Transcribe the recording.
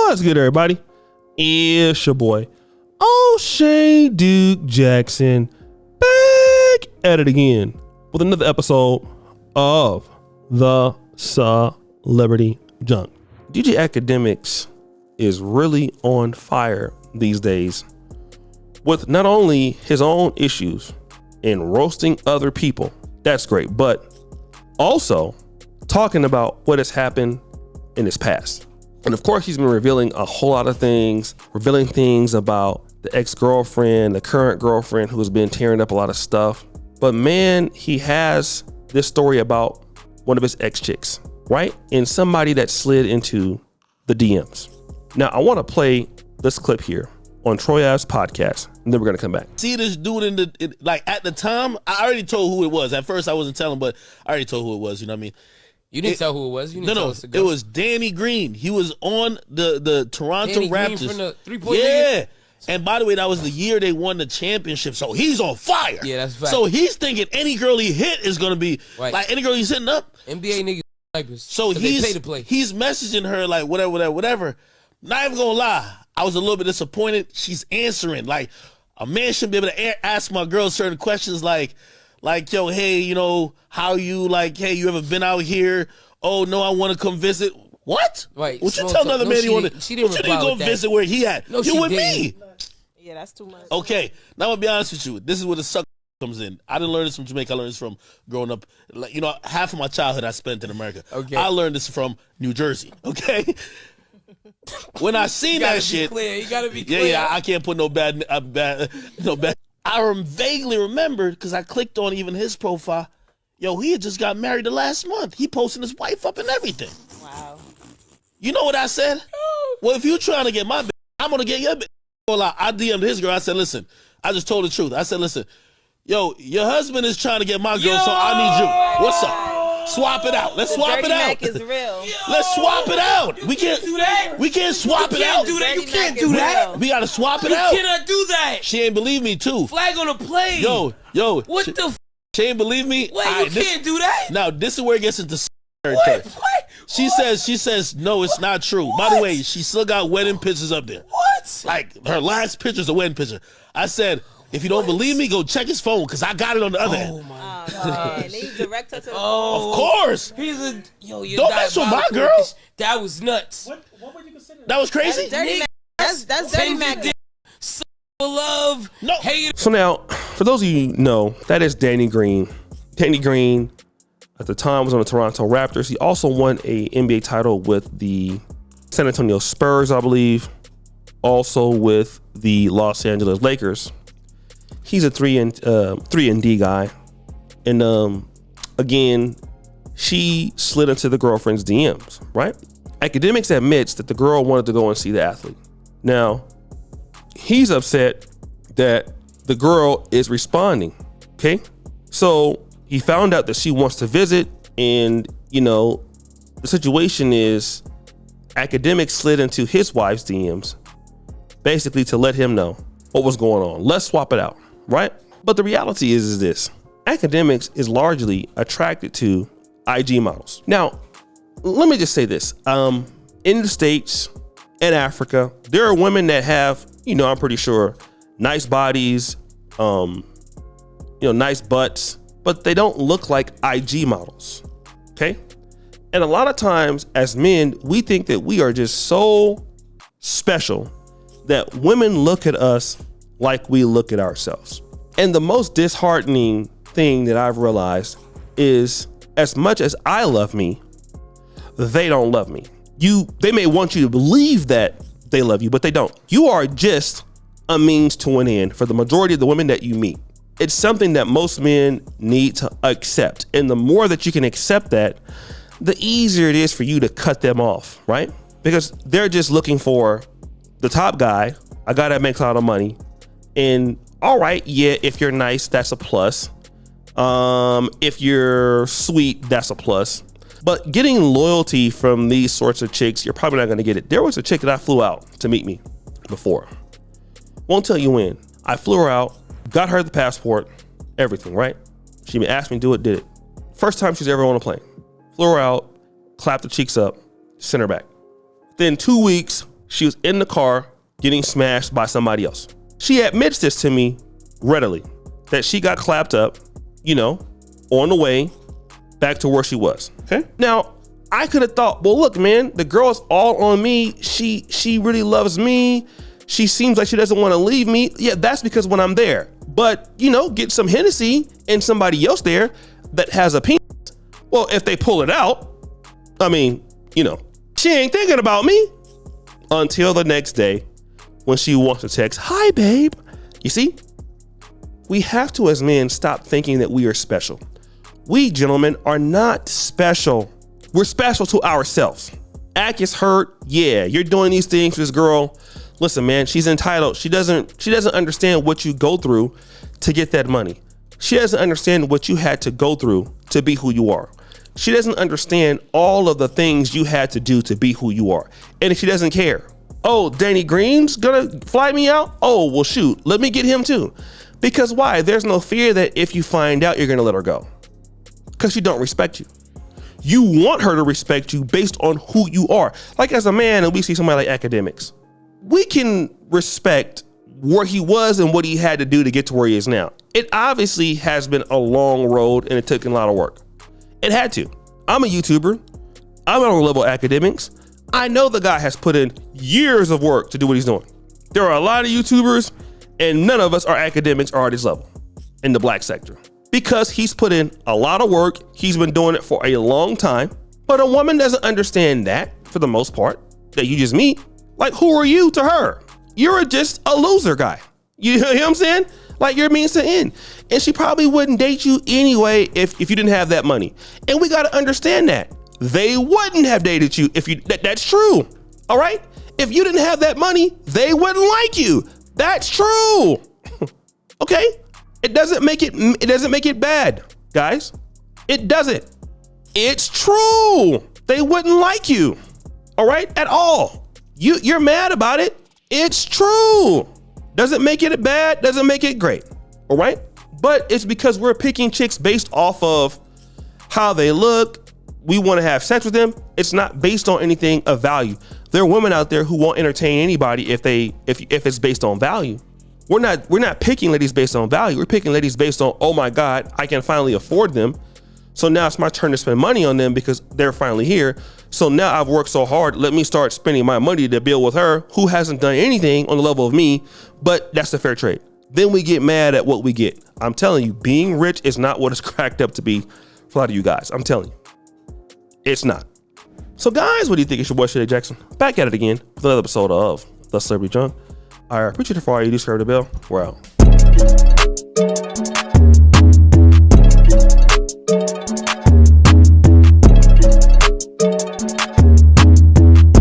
What's good, everybody? It's your boy, O'Shea Duke Jackson, back at it again with another episode of the Celebrity Junk. DJ Akademiks is really on fire these days with not only his own issues and roasting other people. That's great, but also talking about what has happened in his past. And of course, he's been revealing a whole lot of things, revealing things about the ex-girlfriend, the current girlfriend who's been tearing up a lot of stuff. But man, he has this story about one of his ex-chicks, right? And somebody that slid into the DMs. Now, I want to play this clip here on Troy Ave's podcast, and then we're going to come back. See this dude at the time, I already told who it was. At first, I wasn't telling, but I already told who it was, you know what I mean? You didn't tell who it was. You didn't tell us to go. It was Danny Green. He was on the Toronto Danny Raptors. Green from the three-point yeah. league? And by the way, that was the year they won the championship. So he's on fire. Yeah, that's fact. So he's thinking any girl he hit is going to be right. like any girl he's hitting up. NBA niggas snipers. So they pay to play. He's messaging her like whatever. Not even going to lie. I was a little bit disappointed. She's answering. Like, a man should be able to ask my girl certain questions like, yo, hey, you know, how you, like, hey, you ever been out here? Oh, no, I want to come visit. What? Right. What you tell another man you want to? She didn't you didn't go visit where he at? No, you with didn't. me? Yeah, that's too much. Okay, now I'm gonna be honest with you. This is where the suck comes in. I didn't learn this from Jamaica. I learned this from growing up. Like, you know, half of my childhood I spent in America. Okay. I learned this from New Jersey. Okay. When I seen that shit, you gotta be clear. Yeah, I can't put no bad. I vaguely remembered because I clicked on even his profile. Yo, he had just got married the last month. He posting his wife up and everything. Wow. You know what I said? Well, if you trying to get my bitch, I'm gonna get your bitch. I DM'd his girl. I said, listen, I just told the truth. I said, listen, yo, your husband is trying to get my girl, so I need you. What's up? Swap it out. Let's swap it out. Mac is real. Let's swap it out. We can't do that. We can't swap it out. You can't do that. We gotta swap it out. You cannot do that. She ain't believe me too. Flag on a plane. Yo. What the? She ain't believe me. Wait, you can't do that. Now this is where it gets into territory. What? She says no, it's not true. What? By the way, she still got wedding pictures up there. What? Like her last picture's a wedding picture. I said, if you don't believe me, go check his phone because I got it on the other end. Oh my God. And you direct her to the Of course. You're Don't mess with my girl. That was nuts. What would you consider? That was crazy. That's dirty Mac. That's dirty Mac. Love. No. Hate. So now, for those of you who know, that is Danny Green. Danny Green, at the time, was on the Toronto Raptors. He also won a NBA title with the San Antonio Spurs, I believe. Also with the Los Angeles Lakers. He's a 3-and-D guy. And again, she slid into the girlfriend's DMs, right? Akademiks admits that the girl wanted to go and see the athlete. Now, he's upset that the girl is responding, okay? So he found out that she wants to visit, and, you know, the situation is Akademiks slid into his wife's DMs, basically to let him know what was going on. Let's swap it out, right? But the reality is this. Akademiks is largely attracted to IG models. Now, let me just say this. In the States and Africa, there are women that have, you know, I'm pretty sure, nice bodies, nice butts, but they don't look like IG models, okay? And a lot of times as men, we think that we are just so special that women look at us like we look at ourselves. And the most disheartening thing that I've realized is, as much as I love me, they don't love me. They may want you to believe that they love you, but they don't. You are just a means to an end for the majority of the women that you meet. It's something that most men need to accept. And the more that you can accept that, the easier it is for you to cut them off, right? Because they're just looking for the top guy, a guy that makes a lot of money. And all right, yeah, if you're nice, that's a plus. If you're sweet, that's a plus. But getting loyalty from these sorts of chicks, you're probably not going to get it. There was a chick that I flew out to meet me before. Won't tell you when. I flew her out, got her the passport, everything, right? She asked me to do it, did it. First time she's ever on a plane. Flew her out, clapped the cheeks up, sent her back. Then 2 weeks, she was in the car getting smashed by somebody else. She admits this to me readily, that she got clapped up, on the way back to where she was. Okay. Now, I could have thought, well, look, man, the girl's all on me. She really loves me. She seems like she doesn't want to leave me. Yeah, that's because when I'm there. But, get some Hennessy and somebody else there that has a penis. Well, if they pull it out, she ain't thinking about me until the next day when she wants to text, hi, babe. You see, we have to, as men, stop thinking that we are special. We, gentlemen, are not special. We're special to ourselves. Ack is hurt. Yeah, you're doing these things to this girl. Listen, man, she's entitled. She doesn't understand what you go through to get that money. She doesn't understand what you had to go through to be who you are. She doesn't understand all of the things you had to do to be who you are. And she doesn't care. Oh, Danny Green's gonna fly me out? Oh, well, shoot, let me get him too. Because why? There's no fear that if you find out, you're gonna let her go. Because she don't respect you. You want her to respect you based on who you are. Like as a man, and we see somebody like Akademiks, we can respect where he was and what he had to do to get to where he is now. It obviously has been a long road and it took a lot of work. It had to. I'm a YouTuber. I'm on a level of Akademiks. I know the guy has put in years of work to do what he's doing. There are a lot of YouTubers and none of us are academics or at his level in the black sector because he's put in a lot of work. He's been doing it for a long time, but a woman doesn't understand that for the most part that you just meet. Like, who are you to her? You're just a loser guy. You know what I'm saying? Like, you're means to end. And she probably wouldn't date you anyway if you didn't have that money. And we got to understand that. They wouldn't have dated you if you, that's true. All right? If you didn't have that money, they wouldn't like you. That's true. Okay? It doesn't make it bad, guys. It doesn't. It's true. They wouldn't like you. All right? At all. You're mad about it. It's true. Doesn't make it bad, doesn't make it great. All right? But it's because we're picking chicks based off of how they look. We want to have sex with them. It's not based on anything of value. There are women out there who won't entertain anybody if it's based on value. We're not picking ladies based on value. We're picking ladies based on, oh my God, I can finally afford them. So now it's my turn to spend money on them because they're finally here. So now I've worked so hard. Let me start spending my money to build with her who hasn't done anything on the level of me, but that's a fair trade. Then we get mad at what we get. I'm telling you, being rich is not what it's cracked up to be for a lot of you guys. I'm telling you, it's not. So guys, what do you think? It's your boy, Shady Jackson. Back at it again with another episode of The Celebrity Junk. I appreciate it for all you do, serve the bell. We're out.